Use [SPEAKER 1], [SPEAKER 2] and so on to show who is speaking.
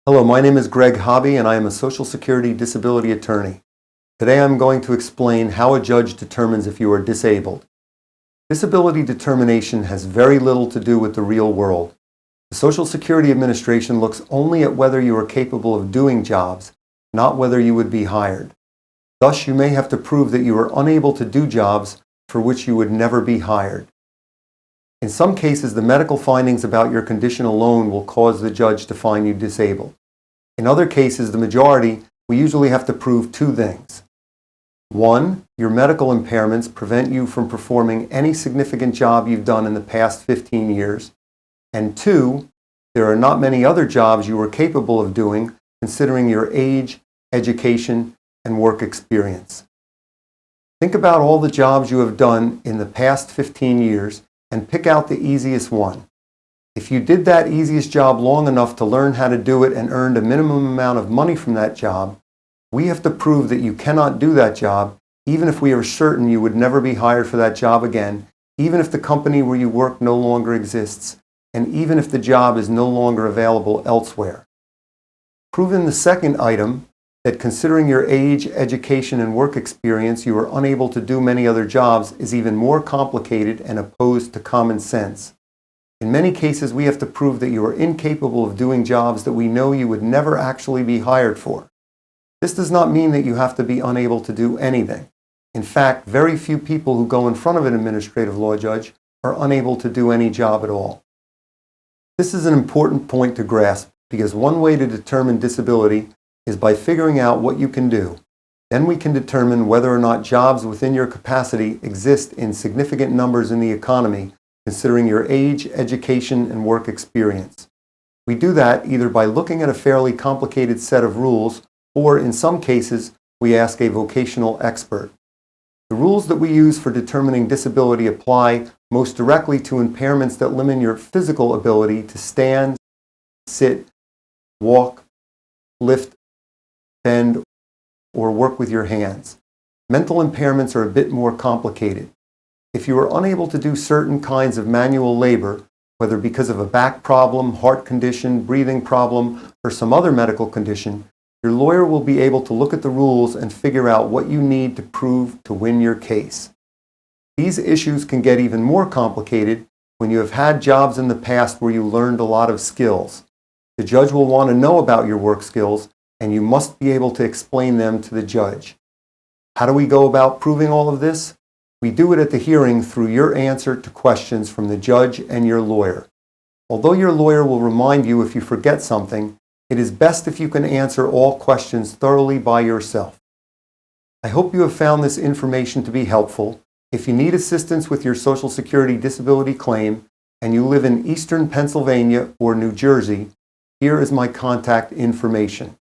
[SPEAKER 1] Hello, my name is Gregg Hobbie and I am a Social Security disability attorney. Today I'm going to explain how a judge determines if you are disabled. Disability determination has very little to do with the real world. The Social Security Administration looks only at whether you are capable of doing jobs, not whether you would be hired. Thus, you may have to prove that you are unable to do jobs for which you would never be hired. In some cases, the medical findings about your condition alone will cause the judge to find you disabled. In other cases, the majority, we usually have to prove two things. One, your medical impairments prevent you from performing any significant job you've done in the past 15 years. And two, there are not many other jobs you are capable of doing considering your age, education, and work experience. Think about all the jobs you have done in the past 15 years and pick out the easiest one. If you did that easiest job long enough to learn how to do it and earned a minimum amount of money from that job, we have to prove that you cannot do that job, even if we are certain you would never be hired for that job again, even if the company where you work no longer exists, and even if the job is no longer available elsewhere. Proving the second item, that considering your age, education, and work experience, you are unable to do many other jobs, is even more complicated and opposed to common sense. In many cases, we have to prove that you are incapable of doing jobs that we know you would never actually be hired for. This does not mean that you have to be unable to do anything. In fact, very few people who go in front of an administrative law judge are unable to do any job at all. This is an important point to grasp because one way to determine disability is by figuring out what you can do. Then we can determine whether or not jobs within your capacity exist in significant numbers in the economy, considering your age, education, and work experience. We do that either by looking at a fairly complicated set of rules, or in some cases, we ask a vocational expert. The rules that we use for determining disability apply most directly to impairments that limit your physical ability to stand, sit, walk, lift, bend, or work with your hands. Mental impairments are a bit more complicated. If you are unable to do certain kinds of manual labor, whether because of a back problem, heart condition, breathing problem, or some other medical condition, your lawyer will be able to look at the rules and figure out what you need to prove to win your case. These issues can get even more complicated when you have had jobs in the past where you learned a lot of skills. The judge will want to know about your work skills, and you must be able to explain them to the judge. How do we go about proving all of this? We do it at the hearing through your answer to questions from the judge and your lawyer. Although your lawyer will remind you if you forget something, it is best if you can answer all questions thoroughly by yourself. I hope you have found this information to be helpful. If you need assistance with your Social Security disability claim and you live in Eastern Pennsylvania or New Jersey, here is my contact information.